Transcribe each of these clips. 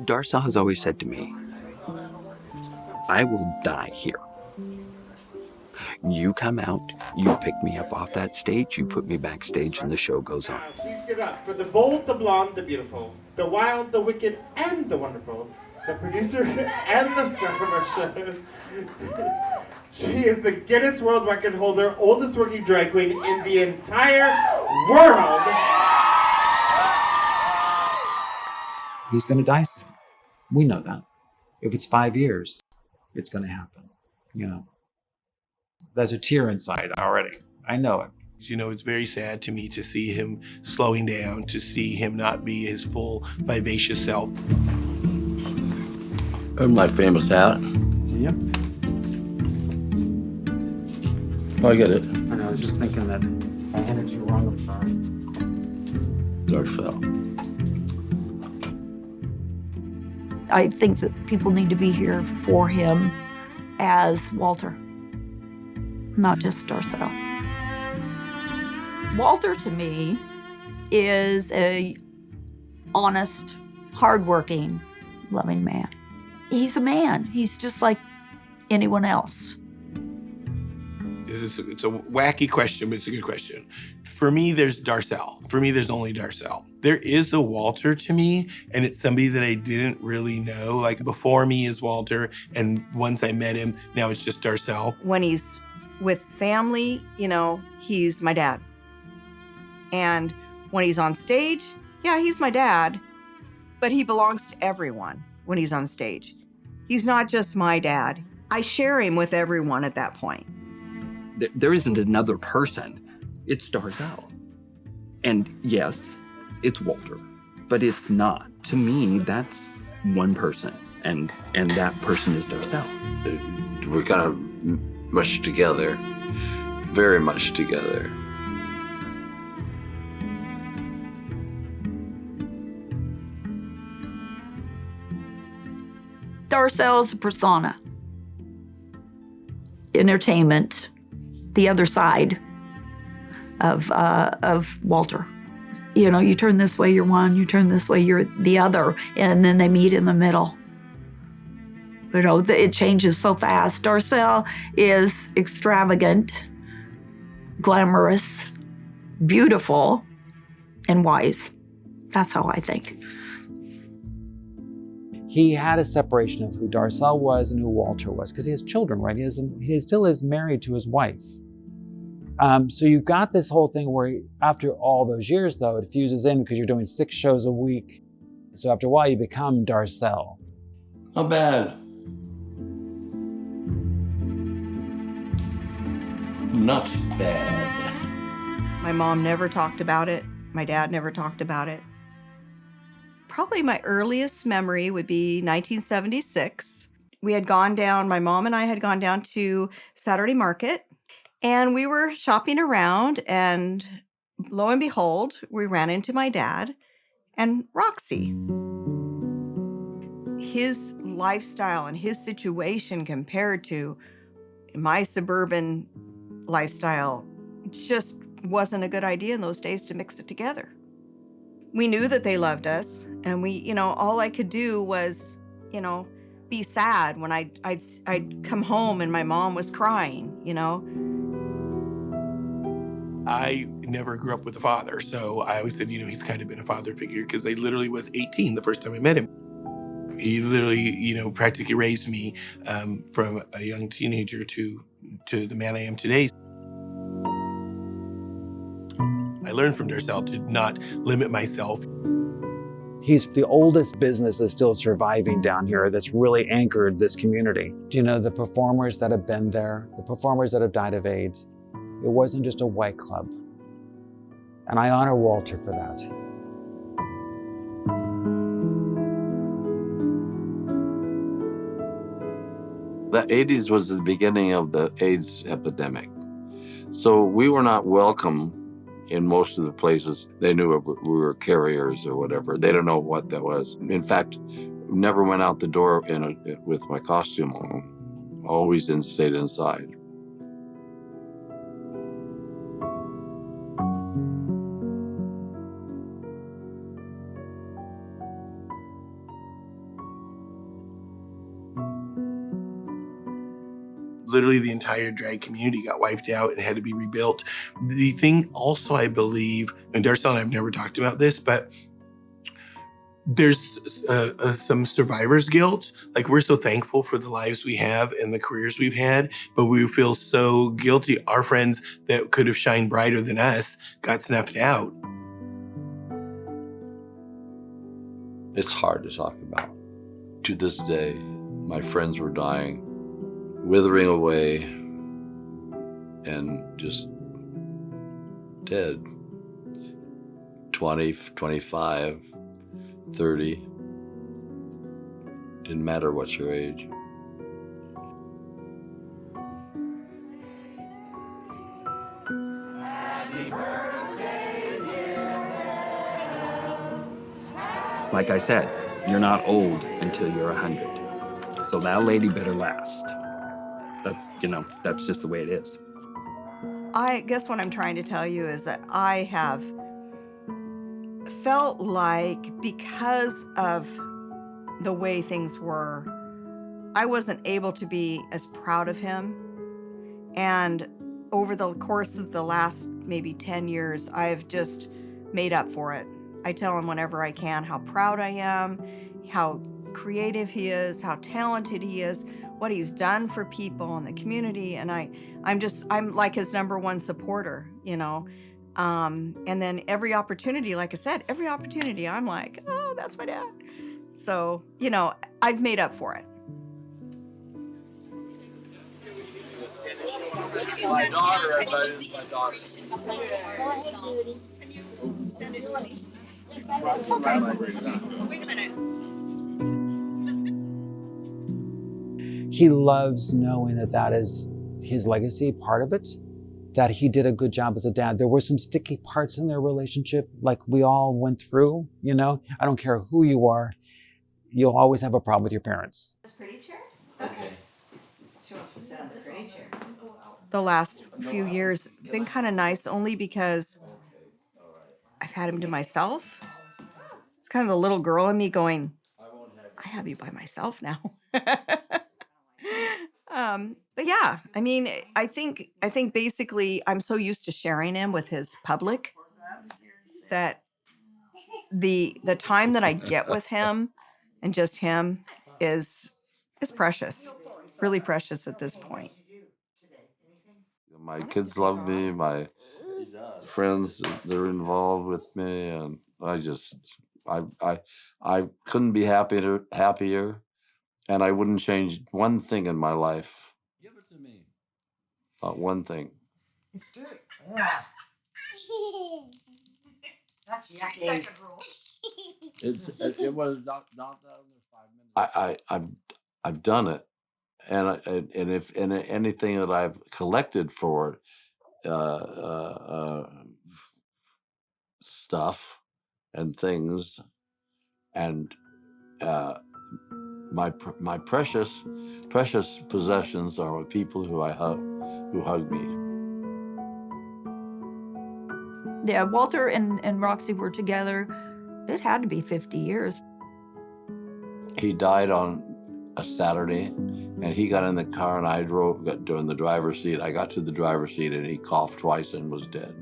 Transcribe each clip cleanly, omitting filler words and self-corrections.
Darcelle has always said to me, I will die here. You come out, you pick me up off that stage, you put me backstage, and the show goes on. Please give it up for the bold, the blonde, the beautiful, the wild, the wicked, and the wonderful, the producer and the star of our show. She is the Guinness World Record holder, oldest working drag queen in the entire world. He's going to die soon. We know that. If it's 5 years, it's going to happen. There's a tear inside already. I know it. It's very sad to me to see him slowing down, to see him not be his full vivacious self. Here's my famous hat. Yep. Oh, I get it. And I was just thinking that I handed it to you wrong. I'm sorry. Darcelle. I think that people need to be here for him as Walter, not just Darcelle. Walter, to me, is a honest, hardworking, loving man. He's a man. He's just like anyone else. It's a wacky question, but it's a good question. For me, there's Darcelle. For me, there's only Darcelle. There is a Walter to me, and it's somebody that I didn't really know. Like, before me is Walter, and once I met him, now it's just Darcelle. When he's with family, he's my dad. And when he's on stage, yeah, he's my dad, but he belongs to everyone when he's on stage. He's not just my dad. I share him with everyone at that point. There isn't another person. It's Darcelle. And yes, it's Walter, but it's not. To me, that's one person, and that person is Darcelle. We're kind of much together, very much together. Darcelle's a persona. Entertainment, the other side of Walter. You turn this way, you're one, you turn this way, you're the other, and then they meet in the middle. It changes so fast. Darcelle is extravagant, glamorous, beautiful, and wise. That's how I think. He had a separation of who Darcelle was and who Walter was, because he has children, right? He still is married to his wife. So you've got this whole thing where after all those years, though, it fuses in because you're doing 6 shows a week. So after a while, you become Darcelle. Not bad. Not bad. My mom never talked about it. My dad never talked about it. Probably my earliest memory would be 1976. My mom and I had gone down to Saturday Market, and we were shopping around, and lo and behold, we ran into my dad and Roxy. His lifestyle and his situation compared to my suburban lifestyle just wasn't a good idea in those days to mix it together. We knew that they loved us, and all I could do was, be sad when I'd come home and my mom was crying, I never grew up with a father, so I always said, he's kind of been a father figure, because I literally was 18 the first time I met him. He literally, practically raised me from a young teenager to the man I am today. I learned from Darcelle to not limit myself. He's the oldest business that's still surviving down here that's really anchored this community. The performers that have been there, the performers that have died of AIDS, it wasn't just a white club. And I honor Walter for that. The 80s was the beginning of the AIDS epidemic. So we were not welcome in most of the places. They knew we were carriers or whatever. They don't know what that was. In fact, never went out the door with my costume on. Always stayed inside. Literally the entire drag community got wiped out and had to be rebuilt. The thing also, I believe, and Darcelle and I have never talked about this, but there's some survivor's guilt. Like, we're so thankful for the lives we have and the careers we've had, but we feel so guilty. Our friends that could have shined brighter than us got snuffed out. It's hard to talk about. To this day, my friends were dying, withering away, and just dead. 20, 25, 30. Didn't matter what your age. Like I said, you're not old until you're 100. So that lady better last. That's just the way it is. I guess what I'm trying to tell you is that I have felt like because of the way things were, I wasn't able to be as proud of him. And over the course of the last maybe 10 years, I've just made up for it. I tell him whenever I can how proud I am, how creative he is, how talented he is, what he's done for people in the community. And I'm like his number one supporter, and then every opportunity, like I said, every opportunity, I'm like, oh, that's my dad. So, I've made up for it. My daughter, everybody, my daughter. Send it to me. Wait a minute. He loves knowing that is his legacy, part of it, that he did a good job as a dad. There were some sticky parts in their relationship, like we all went through, I don't care who you are, you'll always have a problem with your parents. This pretty chair? Okay. She wants to sit on the pretty chair. The last few years been kind of nice only because I've had him to myself. It's kind of the little girl in me going, I have you by myself now. But yeah, I mean, I think basically I'm so used to sharing him with his public that the time that I get with him and just him is precious, really precious at this point. My kids love me. My friends, they're involved with me, and I couldn't be happier, and I wouldn't change one thing in my life. Give it to me. Not one thing. It's dirt. Yeah. That's yucky. Second rule. It was not that under 5 minutes. I've done it, and if anything that I've collected for stuff and things, and my precious possessions are with people who hug me. Yeah, Walter and Roxy were together. It had to be 50 years. He died on a Saturday, and he got in the car, and I got in the driver's seat. I got to the driver's seat, and he coughed twice and was dead.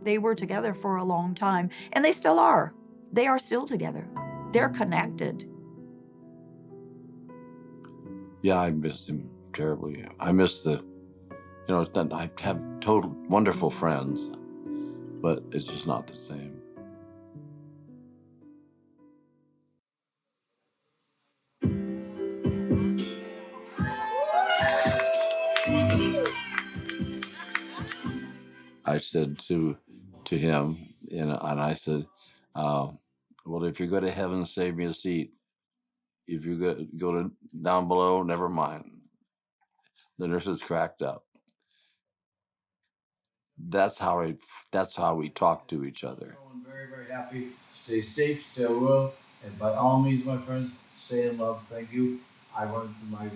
They were together for a long time, and they still are. They are still together. They're connected. Yeah, I missed him terribly. I miss I have total wonderful friends, but it's just not the same. I said to him, and I said, well, if you go to heaven, save me a seat. If you go down below, never mind. The nurses cracked up. That's how we talk to each other. I'm very, very happy. Stay safe, stay well, and by all means, my friends, stay in love. Thank you. I want to do my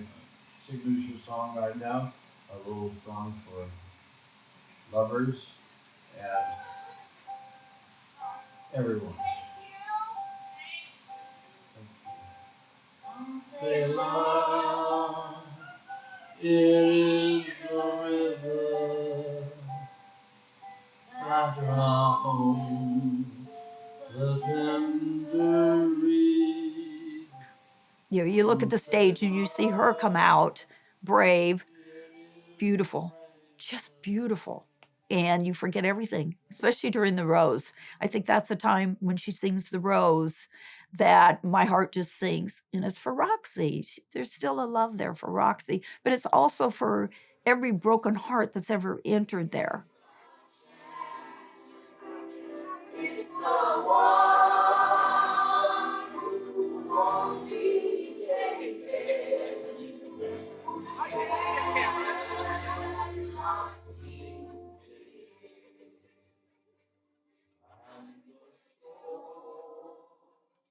signature song right now, a little song for lovers and everyone. Say love There is a river after our home, the tender reed. You look at the stage and you see her come out, brave, beautiful, just beautiful. And you forget everything, especially during the rose. I think that's a time when she sings the rose that my heart just sings. And it's for Roxy. There's still a love there for Roxy, but it's also for every broken heart that's ever entered there. It's the one who won't be taken.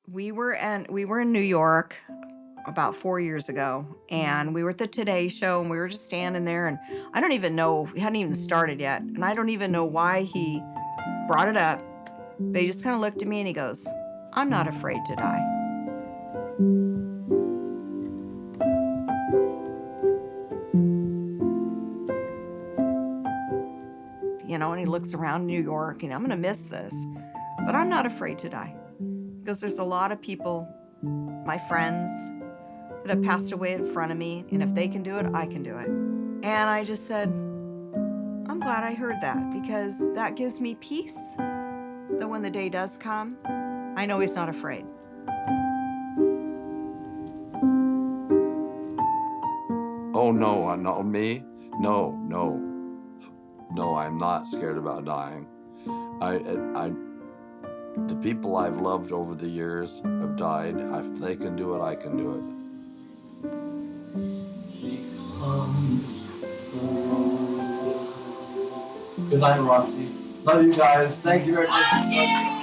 We were in New York about 4 years ago, and we were at the Today Show, and we were just standing there, and I don't even know, we hadn't even started yet, and I don't even know why he brought it up, but he just kind of looked at me and he goes, "I'm not afraid to die." You know, and he looks around New York, and I'm gonna miss this, but I'm not afraid to die. Because there's a lot of people, my friends, that have passed away in front of me, and if they can do it, I can do it. And I just said, I'm glad I heard that, because that gives me peace that when the day does come, I know he's not afraid. Oh no, no, me? No, I'm not scared about dying. The people I've loved over the years have died. If they can do it, I can do Good night, Roxy. Love you guys. Thank you very much.